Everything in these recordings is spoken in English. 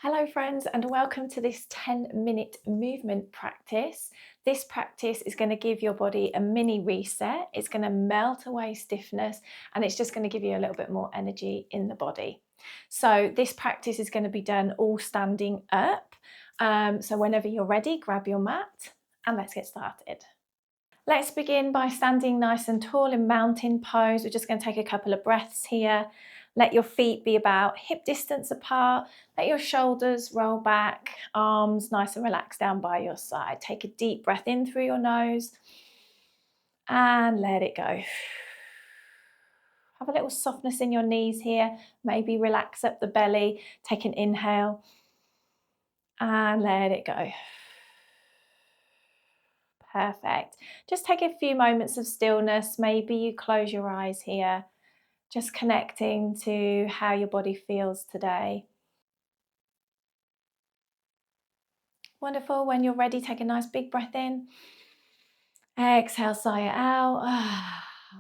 Hello friends, and welcome to this 10-minute movement practice. This practice is going to give your body a mini reset. It's going to melt away stiffness and it's just going to give you a little bit more energy in the body. So this practice is going to be done all standing up. So whenever you're ready, grab your mat and let's get started. Let's begin by standing nice and tall in mountain pose. We're just going to take a couple of breaths here. Let your feet be about hip distance apart. Let your shoulders roll back, arms nice and relaxed down by your side. Take a deep breath in through your nose and let it go. Have a little softness in your knees here. Maybe relax up the belly. Take an inhale and let it go. Perfect. Just take a few moments of stillness. Maybe you close your eyes here. Just connecting to how your body feels today. Wonderful. When you're ready, take a nice big breath in. Exhale, sigh it out.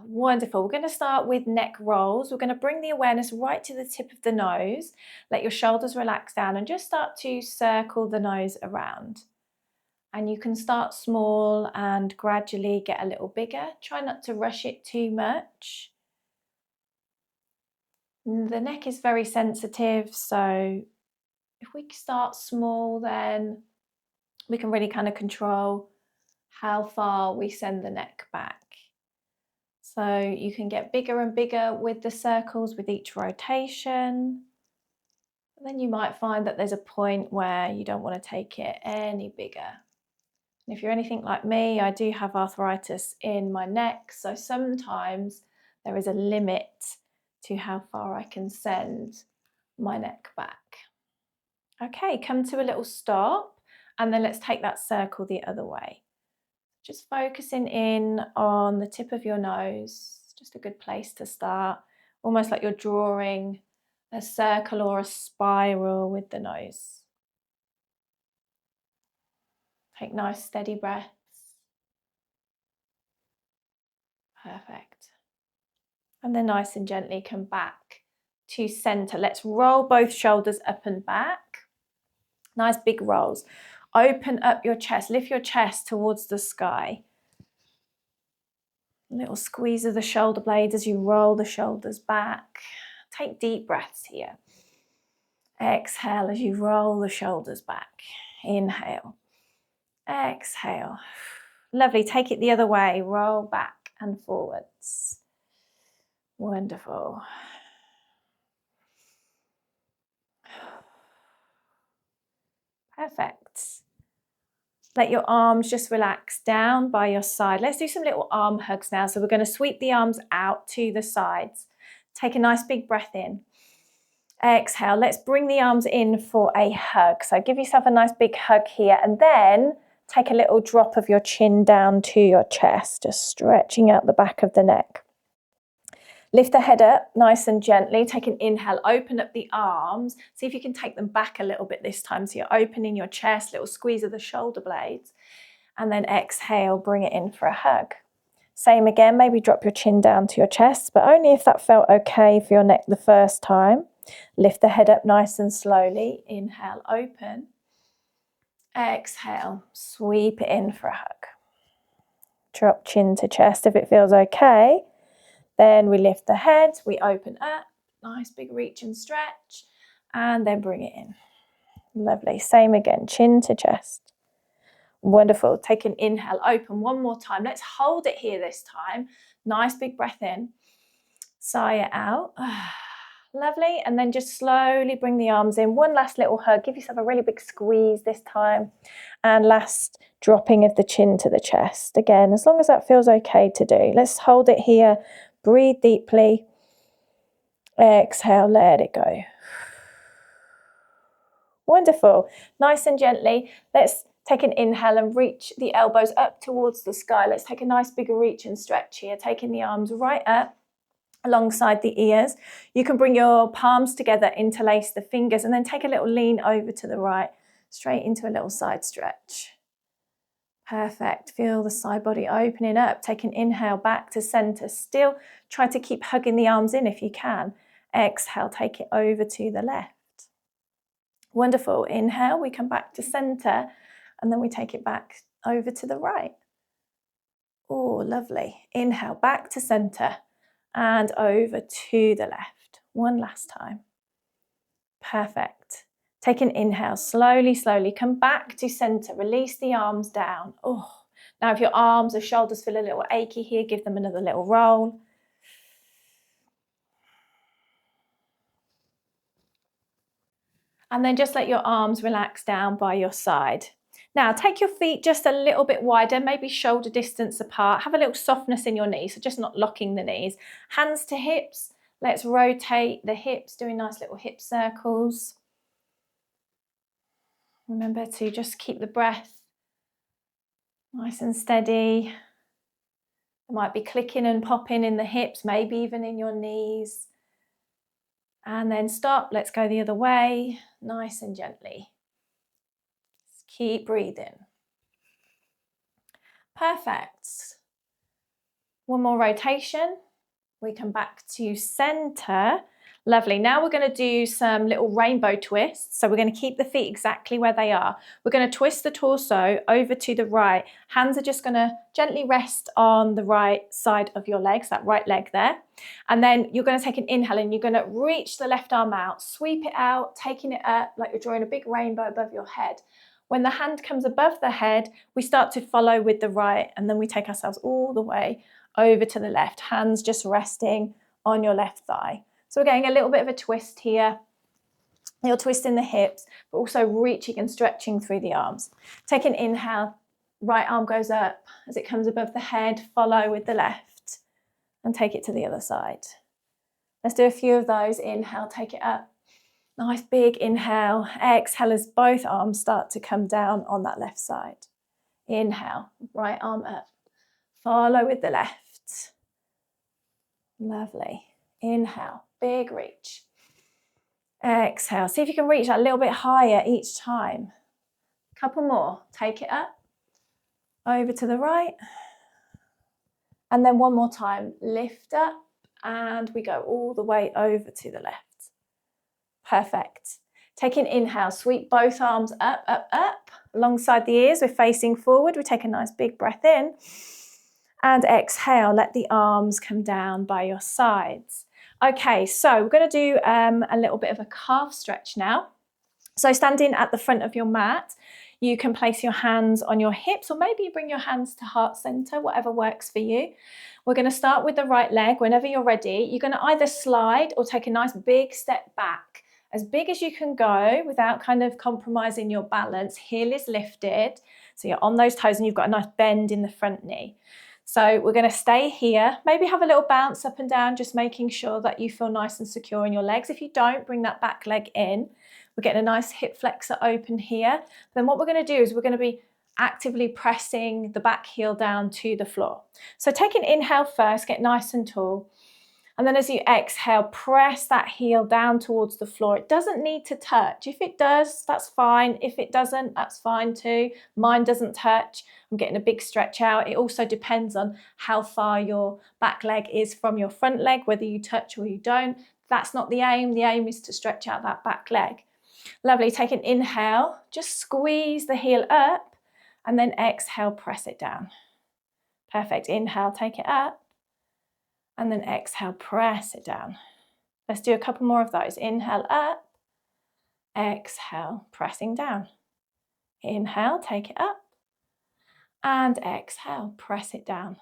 Wonderful. We're going to start with neck rolls. We're going to bring the awareness right to the tip of the nose. Let your shoulders relax down and just start to circle the nose around. And you can start small and gradually get a little bigger. Try not to rush it too much. The neck is very sensitive, so if we start small, then we can really kind of control how far we send the neck back. So you can get bigger and bigger with the circles with each rotation. And then you might find that there's a point where you don't want to take it any bigger. And if you're anything like me, I do have arthritis in my neck, so sometimes there is a limit to how far I can send my neck back. Okay, come to a little stop and then let's take that circle the other way. Just focusing in on the tip of your nose, just a good place to start, almost like you're drawing a circle or a spiral with the nose. Take nice steady breaths. Perfect. And then nice and gently come back to center. Let's roll both shoulders up and back. Nice big rolls. Open up your chest, lift your chest towards the sky. A little squeeze of the shoulder blades as you roll the shoulders back. Take deep breaths here. Exhale as you roll the shoulders back. Inhale. Exhale. Lovely. Take it the other way. Roll back and forwards. Wonderful. Perfect. Let your arms just relax down by your side. Let's do some little arm hugs now. So we're going to sweep the arms out to the sides. Take a nice big breath in. Exhale. Let's bring the arms in for a hug. So give yourself a nice big hug here and then take a little drop of your chin down to your chest, just stretching out the back of the neck. Lift the head up nice and gently. Take an inhale, open up the arms. See if you can take them back a little bit this time. So you're opening your chest, little squeeze of the shoulder blades. And then exhale, bring it in for a hug. Same again, maybe drop your chin down to your chest, but only if that felt okay for your neck the first time. Lift the head up nice and slowly. Inhale, open. Exhale, sweep it in for a hug. Drop chin to chest if it feels okay. Then we lift the head, we open up, nice big reach and stretch, and then bring it in. Lovely. Same again, chin to chest. Wonderful. Take an inhale, open one more time. Let's hold it here this time. Nice big breath in. Sigh it out. Lovely. And then just slowly bring the arms in. One last little hug. Give yourself a really big squeeze this time. And last dropping of the chin to the chest. Again, as long as that feels okay to do. Let's hold it here. Breathe deeply. Exhale, let it go. Wonderful. Nice and gently. Let's take an inhale and reach the elbows up towards the sky. Let's take a nice big reach and stretch here. Taking the arms right up alongside the ears. You can bring your palms together, interlace the fingers, and then take a little lean over to the right, straight into a little side stretch. Perfect. Feel the side body opening up. Take an inhale back to center. Still try to keep hugging the arms in if you can. Exhale, take it over to the left. Wonderful. Inhale, we come back to center, and then we take it back over to the right. Oh, lovely. Inhale, back to center and over to the left. One last time. Perfect. Take an inhale, slowly, slowly. Come back to center. Release the arms down. Oh, now if your arms or shoulders feel a little achy here, give them another little roll. And then just let your arms relax down by your side. Now take your feet just a little bit wider, maybe shoulder distance apart. Have a little softness in your knees, so just not locking the knees. Hands to hips. Let's rotate the hips, doing nice little hip circles. Remember to just keep the breath nice and steady. It might be clicking and popping in the hips, maybe even in your knees. And then stop, let's go the other way, nice and gently. Just keep breathing. Perfect. One more rotation. We come back to center. Lovely. Now we're going to do some little rainbow twists. So we're going to keep the feet exactly where they are. We're going to twist the torso over to the right. Hands are just going to gently rest on the right side of your legs, that right leg there. And then you're going to take an inhale and you're going to reach the left arm out, sweep it out, taking it up like you're drawing a big rainbow above your head. When the hand comes above the head, we start to follow with the right, and then we take ourselves all the way over to the left, hands just resting on your left thigh. So we're getting a little bit of a twist here. You're twisting the hips, but also reaching and stretching through the arms. Take an inhale, right arm goes up as it comes above the head, follow with the left, and take it to the other side. Let's do a few of those. Inhale, take it up. Nice big inhale. Exhale as both arms start to come down on that left side. Inhale, right arm up. Follow with the left. Lovely. Inhale, big reach. Exhale. See if you can reach that a little bit higher each time. Couple more. Take it up. Over to the right. And then one more time. Lift up. And we go all the way over to the left. Perfect. Take an inhale. Sweep both arms up, up, up. Alongside the ears, we're facing forward. We take a nice big breath in. And exhale, let the arms come down by your sides. Okay, so we're going to do a little bit of a calf stretch now. So standing at the front of your mat, you can place your hands on your hips, or maybe you bring your hands to heart center, whatever works for you. We're going to start with the right leg. Whenever you're ready, you're going to either slide or take a nice big step back, as big as you can go without kind of compromising your balance. Heel is lifted, so you're on those toes and you've got a nice bend in the front knee. So we're going to stay here, maybe have a little bounce up and down, just making sure that you feel nice and secure in your legs. If you don't, bring that back leg in. We're getting a nice hip flexor open here. Then what we're going to do is we're going to be actively pressing the back heel down to the floor. So take an inhale first, get nice and tall. And then as you exhale, press that heel down towards the floor. It doesn't need to touch. If it does, that's fine. If it doesn't, that's fine too. Mine doesn't touch. I'm getting a big stretch out. It also depends on how far your back leg is from your front leg, whether you touch or you don't. That's not the aim. The aim is to stretch out that back leg. Lovely. Take an inhale. Just squeeze the heel up and then exhale, press it down. Perfect. Inhale, take it up. And then exhale, press it down. Let's do a couple more of those. Inhale up, exhale, pressing down. Inhale, take it up, and exhale, press it down.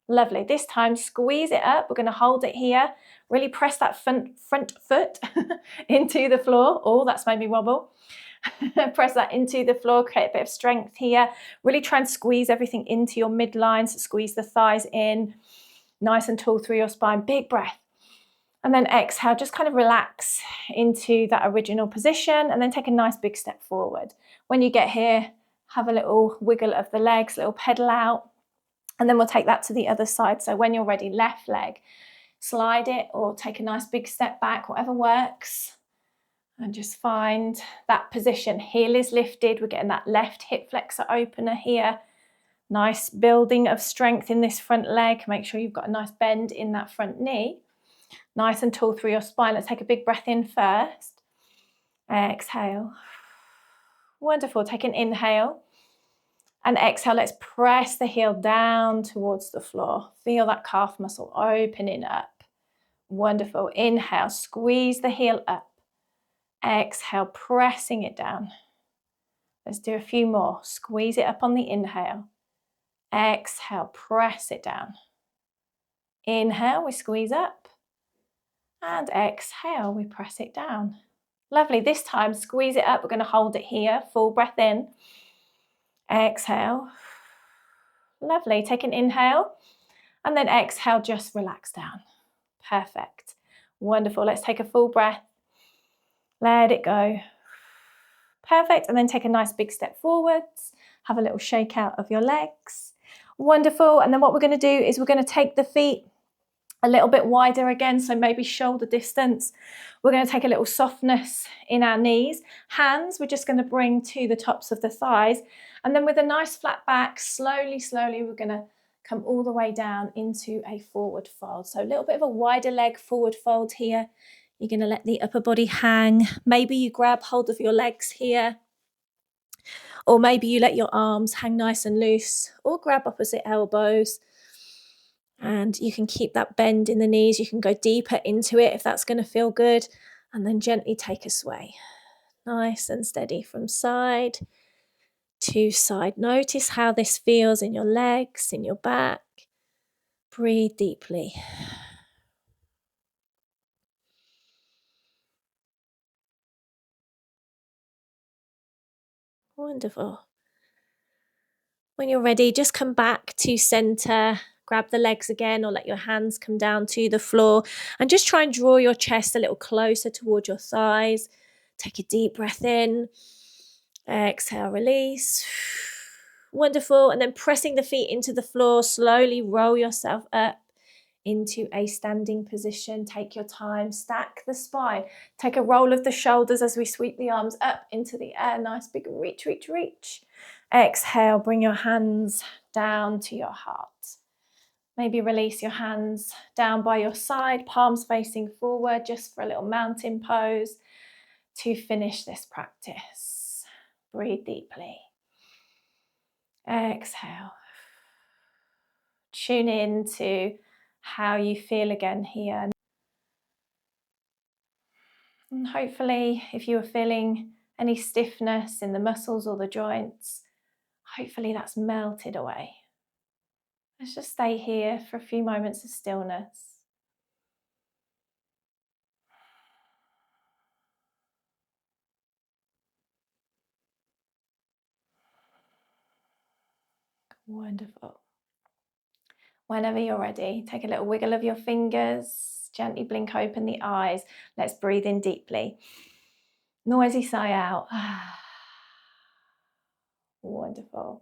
Lovely. This time, squeeze it up. We're going to hold it here. Really press that front foot into the floor. Oh, that's made me wobble. Press that into the floor, create a bit of strength here. Really try and squeeze everything into your midline. So squeeze the thighs in. Nice and tall through your spine, big breath. And then exhale, just kind of relax into that original position and then take a nice big step forward. When you get here, have a little wiggle of the legs, little pedal out, and then we'll take that to the other side. So when you're ready, left leg, slide it or take a nice big step back, whatever works. And just find that position. Heel is lifted, we're getting that left hip flexor opener here. Nice building of strength in this front leg. Make sure you've got a nice bend in that front knee. Nice and tall through your spine. Let's take a big breath in first. Exhale. Wonderful. Take an inhale. And exhale, let's press the heel down towards the floor. Feel that calf muscle opening up. Wonderful. Inhale, squeeze the heel up. Exhale, pressing it down. Let's do a few more. Squeeze it up on the inhale. Exhale, press it down. Inhale, we squeeze up. And exhale, we press it down. Lovely. This time, squeeze it up. We're going to hold it here. Full breath in. Exhale. Lovely. Take an inhale. And then exhale, just relax down. Perfect. Wonderful. Let's take a full breath. Let it go. Perfect. And then take a nice big step forwards. Have a little shake out of your legs. Wonderful. And then what we're going to do is we're going to take the feet a little bit wider again, so maybe shoulder distance. We're going to take a little softness in our knees. Hands, we're just going to bring to the tops of the thighs. And then with a nice flat back, slowly, we're going to come all the way down into a forward fold. So a little bit of a wider leg forward fold here. You're going to let the upper body hang. Maybe you grab hold of your legs here. Or maybe you let your arms hang nice and loose, or grab opposite elbows. And you can keep that bend in the knees. You can go deeper into it if that's going to feel good. And then gently take a sway. Nice and steady from side to side. Notice how this feels in your legs, in your back. Breathe deeply. Wonderful. When you're ready, just come back to center. Grab the legs again, or let your hands come down to the floor, and just try and draw your chest a little closer toward your thighs. Take a deep breath in. Exhale, release. Wonderful. And then pressing the feet into the floor, slowly roll yourself up into a standing position. Take your time. Stack the spine. Take a roll of the shoulders as we sweep the arms up into the air. Nice big reach, reach, reach. Exhale, bring your hands down to your heart. Maybe release your hands down by your side, palms facing forward, just for a little mountain pose to finish this practice. Breathe deeply. Exhale. Tune in to how you feel again here. And hopefully, if you are feeling any stiffness in the muscles or the joints, hopefully that's melted away. Let's just stay here for a few moments of stillness. Wonderful. Whenever you're ready, take a little wiggle of your fingers, gently blink open the eyes. Let's breathe in deeply. Noisy sigh out. Wonderful.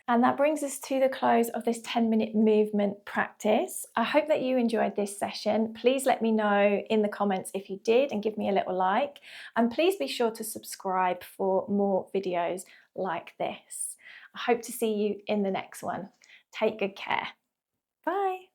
And that brings us to the close of this 10-minute movement practice. I hope that you enjoyed this session. Please let me know in the comments if you did and give me a little like. And please be sure to subscribe for more videos like this. I hope to see you in the next one. Take good care. Bye.